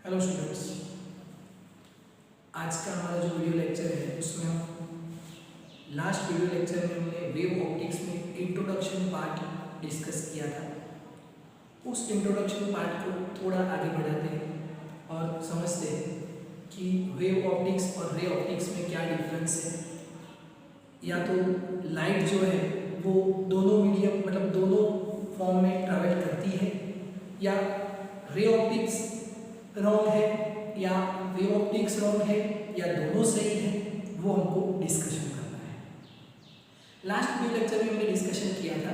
Hello students, आज का हमारा जो वीडियो लेक्चर है उसमें हम लास्ट वीडियो लेक्चर में हमने वेव ऑप्टिक्स में इंट्रोडक्शन पार्ट डिस्कस किया था। उस इंट्रोडक्शन पार्ट को थोड़ा आगे बढ़ाते हैं और समझते हैं कि वेव ऑप्टिक्स और रे ऑप्टिक्स में क्या डिफरेंस है। या तो लाइट जो है वो दोनों मीडियम मतलब दोनों फॉर्म में ट्रैवल करती है, या रे ऑप्टिक्स रॉन्ग है या वेव ऑप्टिक्स रॉन्ग है, या दोनों सही है, वो हमको डिस्कशन करना है। लास्ट वीडियो लेक्चर में हमने डिस्कशन किया था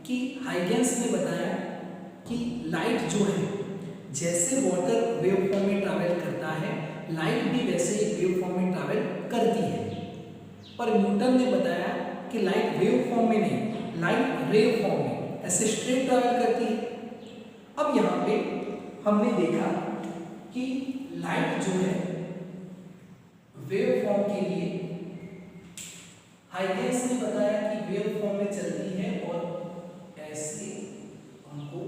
कि हाइगेंस ने बताया कि लाइट जो है जैसे वाटर वेव फॉर्म में ट्रैवल करता है, लाइट भी वैसे ही वेव फॉर्म में ट्रैवल करती है। पर न्यूटन ने बताया कि लाइट वेव फॉर्म में नहीं, लाइट रे फॉर्म में ऐसे स्ट्रेट ट्रैवल करती है। अब यहाँ पे हमने देखा कि लाइट जो है वेव फॉर्म के लिए हाइगेंस ने बताया कि वेव फॉर्म में चलती है और ऐसे हमको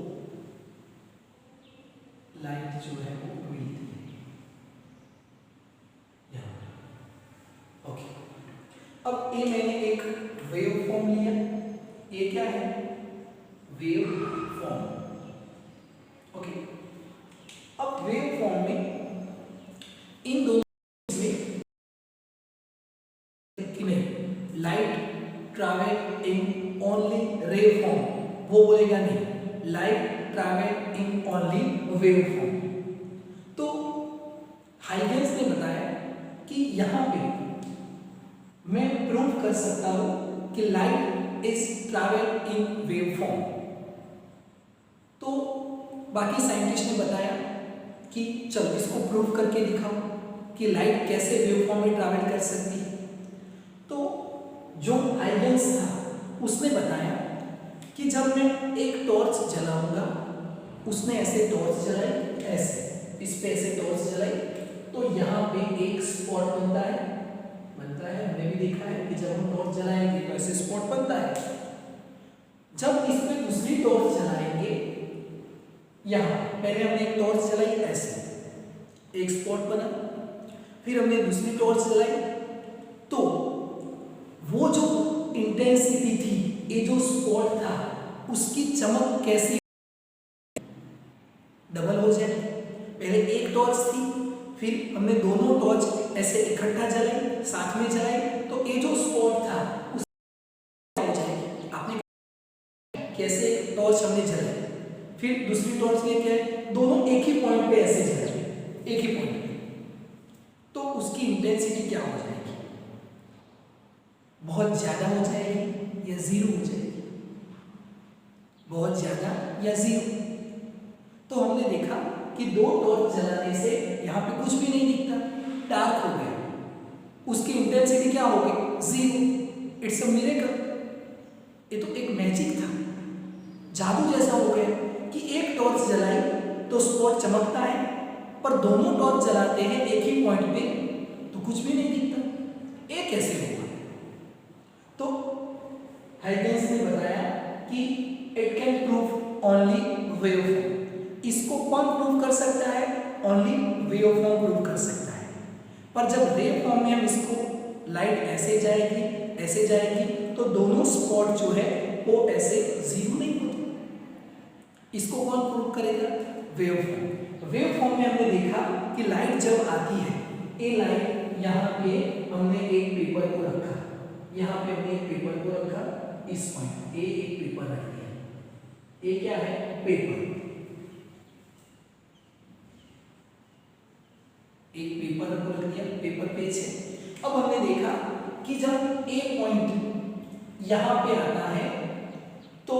लाइट जो है वो मिलती है। ओके, अब ये मैंने एक वेव फॉर्म लिया। ये क्या है? Wave form. ओके, अब वेव फॉर्म में इन दोनों में कि नहीं, लाइट ट्रैवल इन ओनली रे फॉर्म, वो बोलेगा नहीं, light travel in only wave form. तो हाइगेंस ने बताया कि यहां पे मैं प्रूव कर सकता हूं कि light is travel in wave form. तो बाकी साइंटिस्ट ने बताया कि चलो इसको प्रूव करके दिखाओ कि लाइट कैसे वेव फॉर्म में ट्रैवल कर सकती है। तो जो हाइगेंस था उसने बताया कि जब मैं एक टॉर्च जलाऊंगा, उसने ऐसे टॉर्च जलाई, ऐसे इस पे ऐसे टॉर्च जलाई, तो यहाँ पे एक स्पॉट बनता है, हमने भी देखा है कि जब हम टॉर्च जलाएंगे तो ऐसे स्पॉट बनता है। जब इस पे दूसरी टॉर्च जलाएंगे, यहाँ पहले हमने एक टॉर्च जलाई, ऐसे एक स्पॉट बना, फिर हमने दूसरी टॉर्च जलाई, तो वो जो इंटेंसिटी थी, ये जो स्पॉट था, उसकी चमक कैसी डबल हो जाए। पहले एक टॉर्च थी, फिर हमने दोनों टॉर्च ऐसे इकट्ठा जलाई, साथ में जलाई, तो ये जो स्पॉट था उस हो जाएगी। आपने कैसे टॉर्च हमने जलाई, फिर दूसरी टॉर्च लेके आए, दोनों एक ही पॉइंट पे ऐसे जलाए, एक ही पॉइंट पे, तो उसकी इंटेंसिटी क्या हो जाएगी? बहुत ज्यादा हो जाएगी या जीरो हो जाएगी? बहुत ज्यादा या जीरो? तो हमने देखा कि दो टॉर्च जलाने से यहाँ पे कुछ भी नहीं दिखता, डार्क हो गया, उसकी इंटेंसिटी क्या हो गई? जीरो। It's a miracle. ये तो एक मैजिक था, जादू जैसा हो गया कि एक टॉर्च जलाई तो स्पॉट चमकता है, पर दोनों टॉर्च जलाते हैं एक ही पॉइंट पे तो कुछ भी नहीं दिखता। ये कैसे हुआ? तो हाइगेंस ने बताया कि it can prove only wave form. इसको कौन प्रूव कर सकता है? ओनली वेव फॉर्म प्रूव कर सकता है। पर जब रे फॉर्म में हम इसको लाइट ऐसे जाएगी, तो दोनों स्पॉट जो है वो ऐसे जीरो नहीं होते। इसको कौन प्रूव करेगा? Wave form. वेव फॉर्म में हमने देखा कि लाइट जब आती है, ये लाइट यहाँ पे हमने एक पेपर को रखा, यहाँ पे हमने एक पेपर को रखा, इस पॉइंट ए एक पेपर रख दिया, ये क्या है? पेपर। एक पेपर को रख दिया, पेपर पेज है। अब हमने देखा कि जब ए पॉइंट यहाँ पे आता है तो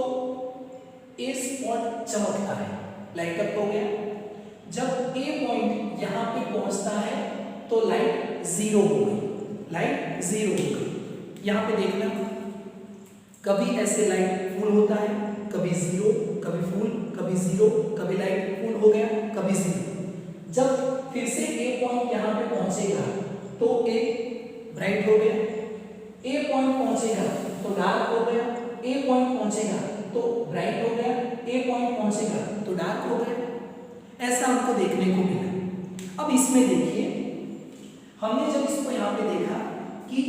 ए स्पॉट चमकता है, लाइट अप हो गया। जब ए पॉइंट यहाँ पे पहुंचता है तो लाइट जीरो हो गई, लाइट जीरो हो गई। यहाँ पे देखना, कभी ऐसे लाइट फुल होता है, कभी जीरो, कभी फुल, कभी जीरो, कभी लाइट फुल हो गया, कभी जीरो। जब फिर से ए पॉइंट यहाँ पे पहुंचेगा तो ए ब्राइट हो गया, ए पॉइंट पहुंचेगा तो डार्क हो गया, ए पॉइंट पहुंचेगा तो ब्राइट हो गया, ए पॉइंट पहुंचेगा तो डार्क हो गया। ऐसा हमको देखने को मिला। अब इसमें देखिए, हमने जब इसको यहाँ पे देखा कि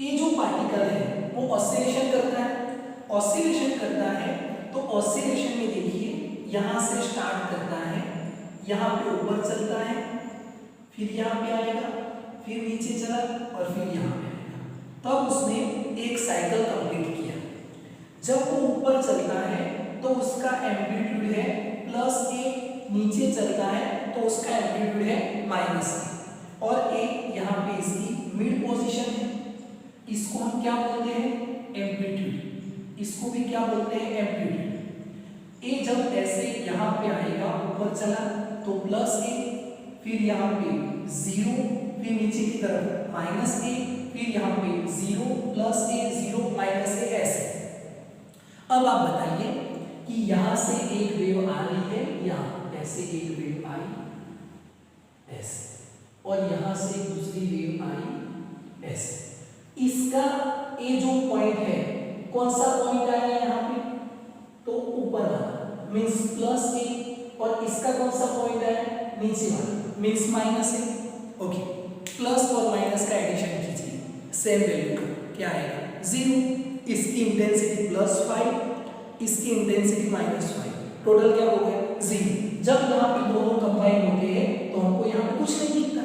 ये जो पार्टिकल है वो ऑसिलेशन करता है, ऑसिलेशन करता है, तो ऑसिलेशन में देखिए यहाँ से स्टार्ट करता है, यहाँ पे ऊपर चलता है, फिर यहाँ पे आएगा, फिर नीचे चला और फिर यहाँ पे आएगा। तब उसने एक साइकिल कंप्लीट किया। जब वो ऊपर चलता है तो उसका एम्पलीट्यूड है +a, नीचे चलता है तो उसका एम्पलीट्यूड है -a, और a यहाँ पे इसकी मिड पोजीशन है। इसको हम क्या बोलते हैं? एम्पलीट्यूड। इसको भी क्या बोलते हैं? एम्पलीट्यूड। a जब ऐसे यहाँ पे आएगा, ऊपर चला तो +a, फिर यहाँ पे 0, फिर नीचे की तरफ -a, फिर यहाँ पे 0 +a 0 -a ऐसे। अब आप बताइए कि यहाँ से एक वेव आ रही है, यहाँ ऐसे एक वेव आई ऐसे, और यहाँ से दूसरी वेव आई ऐसे। इसका ये जो पॉइंट है, कौन सा पॉइंट आया यहाँ पे? तो ऊपर वाला मीन्स +a, और इसका कौन सा पॉइंट आया? नीचे वाला मीन्स -a। ओके, प्लस और माइनस का एडिशन कीजिए, सेम वैल्यू का क्या आएगा? 0। इसकी इंटेंसिटी +5, इसकी इंटेंसिटी -5, टोटल क्या हो गया? 0। जब यहाँ पे दोनों कंबाइन होते हैं तो हमको यहाँ पे कुछ नहीं दिखता।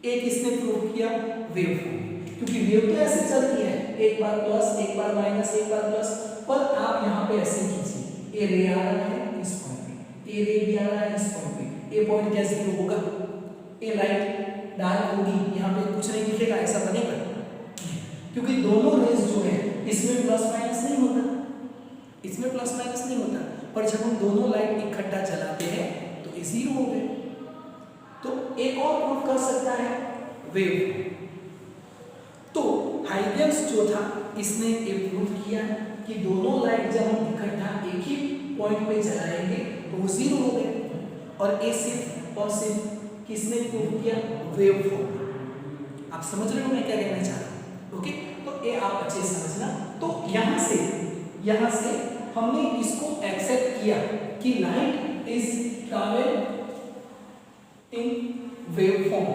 एक इसने प्रूव किया वेव फॉर्म, क्योंकि वेव तो ऐसे चलती है, एक बार प्लस, एक बार माइनस, एक बार प्लस। पर आप यहाँ पे ऐसे कीजिए, ए रे आ रहा है इस पॉइंट पे, ए रे भी आ रहा है इस पॉइंट पे, ए पॉइंट क्या 0 होगा? ए लाइट डार्क होगी, यहाँ पे कुछ नहीं दिखेगा, ऐसा बनेगा? क्योंकि दोनों रेज जो है इसमें प्लस माइनस नहीं होता, इसमें प्लस माइनस नहीं होता। पर जब हम दोनों लाइट इकट्ठा चलाते हैं तो ये 0 हो गए। तो एक और प्रूफ कर सकता है वेव। तो हाइगन्स जो था इसने ये प्रूफ किया कि दोनों लाइट जब हम इकट्ठा एक ही पॉइंट पे चलाएंगे तो वो 0 हो गए। और ये सिर्फ और सिर्फ किसने प्रूफ किया? Wave form. आप समझ रहे हो मैं क्या कहना चाह रहा हूँ? ओके, तो ये आप अच्छे से समझना। तो यहाँ से हमने इसको एक्सेप्ट किया कि light is travel in wave form,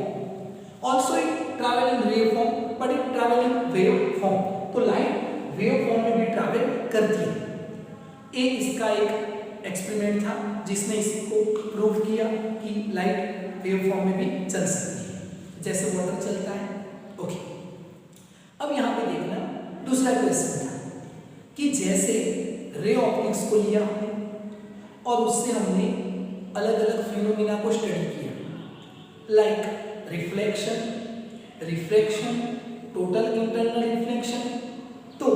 also it travel in wave form, but it travel in wave form. तो लाइट वेव फॉर्म में भी ट्रैवल करती है। इसका एक एक्सपेरिमेंट था जिसने इसको प्रूव किया कि लाइट वेव फॉर्म में भी चल सकती है, जैसे वाटर चलता है। ओके, अब यहाँ पे देखना दूसरा क्वेश्चन था कि जैसे रे ऑप्टिक्स को लिया हमने और उससे हमने अलग अलग फिनोमिना को स्टडी किया, like reflection, refraction, total internal reflection. तो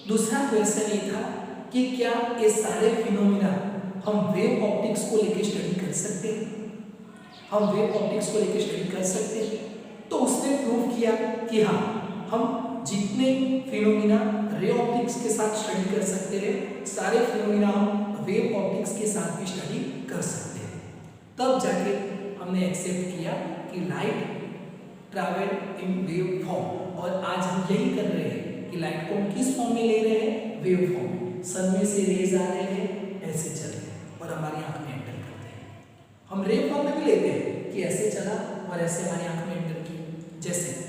दूसरा क्वेश्चन ये था कि क्या ये सारे फिनोमिना हम वेव ऑप्टिक्स को लेकर स्टडी कर सकते हैं? हम वेव ऑप्टिक्स को लेकर स्टडी कर सकते हैं। तो उसने प्रूव किया कि हाँ, हम जितने फिनोमिना रे ऑप्टिक्स के साथ स्टडी कर सकते हैं, सारे फिनोमिना हम वेव ऑप्टिक्स के साथ भी स्टडी कर सकते हैं। तब जाके हमने एक्सेप्ट किया कि light travel in wave form. और आज हम यही कर रहे हैं कि लाइट को हम किस फॉर्म में ले रहे हैं? वेव फॉर्म में। सन में से रेज आ रहे हैं, ऐसे चल रहे हैं और हमारी आंख में एंटर करते हैं। हम रे फॉर्म में भी लेते हैं कि ऐसे चला और ऐसे हमारी आंख में एंटर किया, जैसे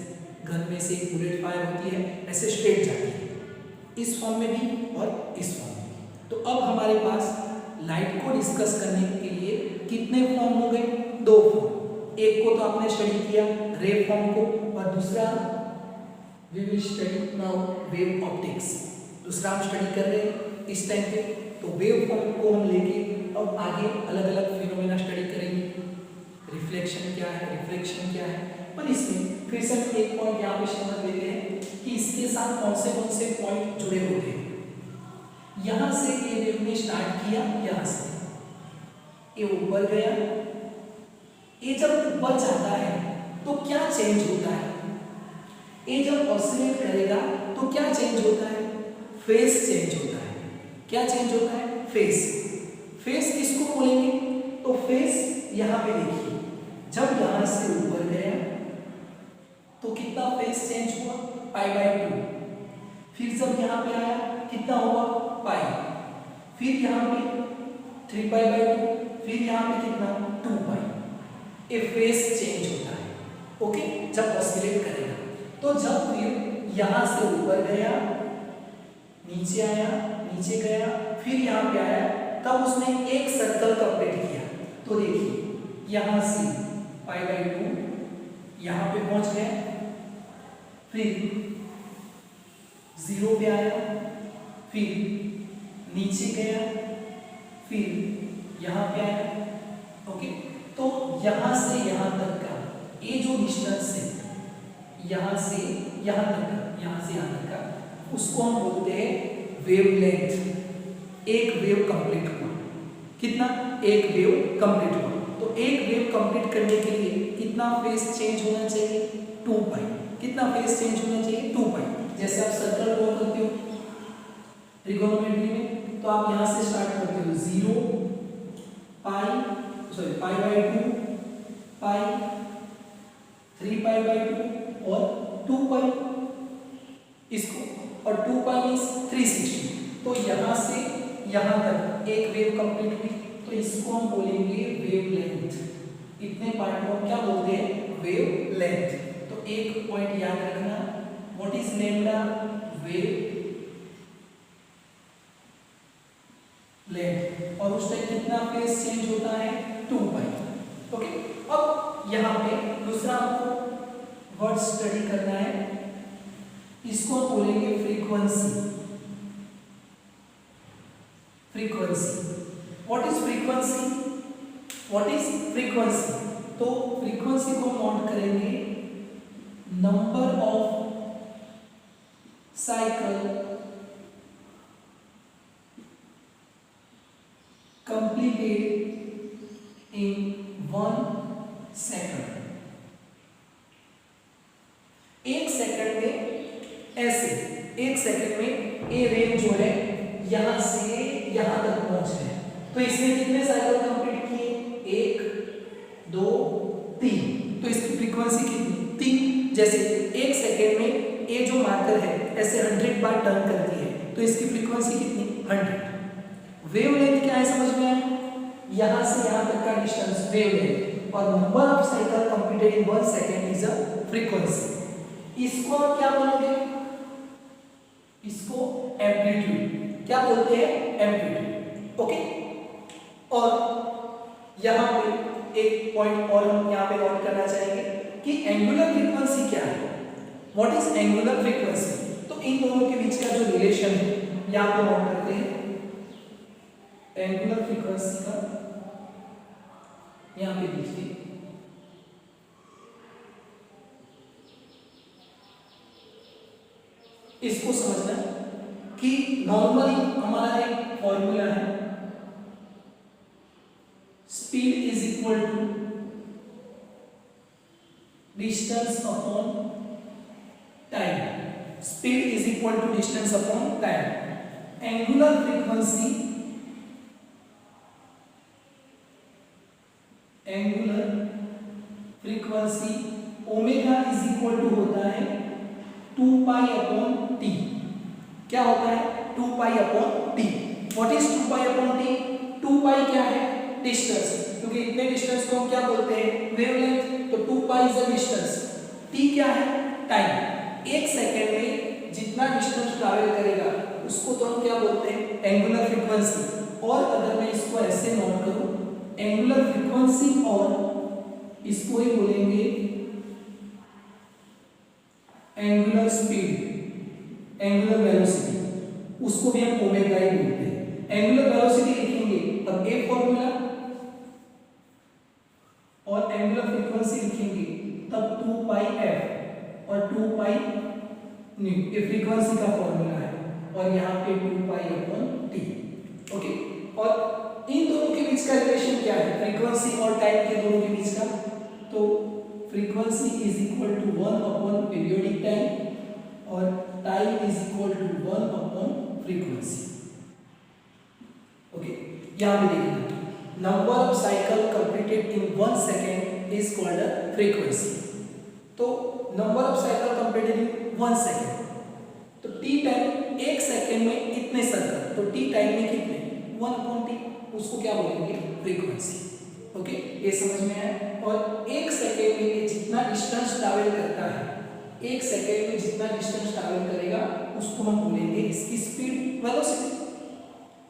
गन में से एक बुलेट फायर होती है, ऐसे स्ट्रेट जाती है, इस फॉर्म में भी और इस फॉर्म में। तो अब हमारे पास लाइट को डिस्कस करने के लिए कितने फॉर्म हो गए? 2 फॉर्म। एक को तो आपने स्टडी किया रे फॉर्म को, और दूसरा we will study now wave optics. दूसरा हम स्टडी कर रहे हैं इस टाइम पे। तो वेव फॉर्म को हम लेके अब आगे अलग अलग फिनोमेना स्टडी करेंगे। रिफ्लेक्शन क्या है, रिफ्रैक्शन क्या है। पर इसमें फिर से हम एक पॉइंट यहाँ पे समझ लेते हैं कि इसके साथ कौन से पॉइंट जुड़े होते हैं। यहाँ से ये वेव ने स्टार्ट किया, यहाँ से ये ऊपर गया। ये जब ऊपर जाता है तो क्या चेंज होता है? ये जब ऑसिलेट करेगा तो क्या चेंज होता है? फेस चेंज होता है। क्या चेंज होता है? फेस। फेस किसको बोलेंगे? तो फेस यहाँ पे देखिए, जब यहाँ से ऊपर गया तो कितना फेस चेंज हुआ? π/2। फिर जब यहाँ पे आया कितना हुआ? पाई। फिर यहाँ पे 3π/2, फिर यहाँ पे कितना? 2π। ए फेस चेंज होता है, ओके, जब ऑसिलेट करेगा। तो जब वेव यहां से ऊपर गया, नीचे आया, नीचे गया, फिर यहां पे आया, तब उसने एक सर्कल कंप्लीट किया। तो देखिए यहां से π/2 यहां पे पहुंच गया, फिर 0 पे आया, फिर नीचे गया, फिर यहां पे आया, ओके। तो यहां से यहां तक का ये जो डिस्टेंस है, यहां से यहां तक का, यहां से यहां तक का, उसको हम बोलते हैं वेवलेंथ। एक वेव कंप्लीट हुआ, कितना? एक वेव कंप्लीट हुआ। तो एक वेव कंप्लीट करने के लिए कितना फेज चेंज होना चाहिए? 2π। कितना फेज चेंज होना चाहिए? 2π। जैसे आप सर्कल ड्रॉ करते हो ट्रिगोनोमेट्री में, तो आप यहां से स्टार्ट करते हो 0 π/2 π 3π/2 और 2π इसको, और 2π मींस 360। तो यहां से यहां तक एक वेव कंप्लीट हुई, तो इसको हम बोलेंगे वेवलेंथ। इतने पार्ट को हम क्या बोलते हैं? वेवलेंथ। तो एक पॉइंट याद रखना, what is lambda? Wave length. और उस टाइम कितना फेज चेंज होता है? 2π, ओके। अब यहां पे दूसरा आपको वर्ड स्टडी करना है, इसको बोलेंगे frequency. Frequency, what is frequency? What is frequency? तो फ्रीक्वेंसी को नोट करेंगे number of cycle completed in 1 second। एक सेकंड में ऐसे, एक सेकंड में ये वेव जो है यहां से यहां तक पहुंच रहे हैं। तो इसने कितने साइकिल कंप्लीट किए? 1 2 3। तो इसकी फ्रीक्वेंसी कितनी? 3। जैसे एक सेकंड में ये जो मार्कर है ऐसे 100 बार टर्न करती है, तो इसकी फ्रीक्वेंसी कितनी? 100। वेवलेंथ क्या है समझ में आया? यहां से यहां तक का डिस्टेंस वेवलेंथ, और number of cycle completed in 1 second is a frequency. इसको आप क्या बोलोगे? इसको एम्पलीट्यूड। क्या बोलते हैं? Amplitude, okay. और यहां पे एक पॉइंट और हम यहां पे नोट करना चाहेंगे कि एंगुलर फ्रीक्वेंसी क्या है? What is angular frequency? तो इन दोनों के बीच का जो रिलेशन है यहां पे नोट करते हैं। एंगुलर फ्रीक्वेंसी का यहां पे देखिए, इसको समझना कि नॉर्मली हमारा एक फॉर्मूला है, speed is equal to distance upon time. Speed is equal to distance upon time. Angular frequency, angular frequency omega is equal to होता है 2π/t। क्या होता है? 2π/t। What is 2π/t? 2π क्या है? डिस्टेंस, क्योंकि इतने डिस्टेंस को हम क्या बोलते हैं? वेवलेंथ। तो 2π इज अ डिस्टेंस। t क्या है? टाइम। एक सेकंड में जितना डिस्टेंस ट्रैवल करेगा उसको तो हम क्या बोलते हैं? Angular frequency. और अगर मैं इसको ऐसे नोट करूं, एंगुलर फ्रीक्वेंसी और इसको ही बोलेंगे एंगुलर स्पीड, एंगुलर वेलोसिटी, उसको भी हम ओमेगा ही बोलते हैं। एंगुलर वेलोसिटी लिखेंगे अब ए फॉर्मूला, और एंगुलर फ्रीक्वेंसी लिखेंगे तब 2πf और 2π ये फ्रीक्वेंसी का फॉर्मूला है, और यहाँ पे 2π/t, ओके। और इन दोनों के बीच का रिलेशन क्या है? फ्रीक्वेंसी और टाइम के दोनों के बीच का, तो फ्रीक्वेंसी इज इक्वल टू 1/पीरियोडिक टाइम और टाइम इज इक्वल टू 1/फ्रीक्वेंसी, ओके। यहां पे देखिए number of cycle completed in 1 second is called a frequency. तो number of cycle completed in 1 second, तो t टाइम एक सेकंड में इतने सर्कल, तो t टाइम में कितने? 1/t, उसको क्या बोलेंगे? Frequency, okay. ये समझ में आया? और एक सेकेंड में ये जितना डिस्टेंस ट्रैवल करता है, एक सेकेंड में जितना डिस्टेंस ट्रैवल करेगा उसको हम बोलेंगे इसकी speed, velocity.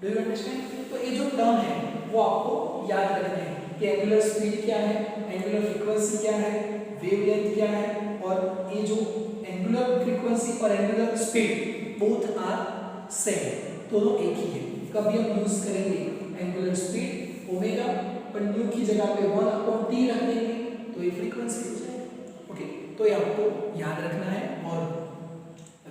Do you understand? तो ये जो टर्म है वो आपको याद रखना है कि एंगुलर स्पीड क्या है, एंगुलर फ्रीक्वेंसी क्या है, वेवलेंथ क्या है, और ये जो एंगुलर फ्रीक्वेंसी और angular speed both are same, दोनों एक ही है। कभी हम यूज करेंगे एंगुलर स्पीड ओमेगा, पर न्यू की जगह पे 1/t रख देंगे तो ये फ्रीक्वेंसी हो जाएगी। ओके, तो ये आपको याद रखना है। और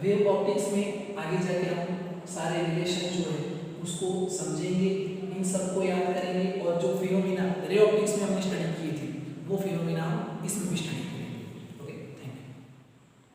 वेव ऑप्टिक्स में आगे जाके हम सारे रिलेशन जो है उसको समझेंगे, इन सबको याद करेंगे, और जो फिनोमिना रे ऑप्टिक्स में हमने स्टडी किए थे वो फिनोमिना हम इसमें भी स्टडी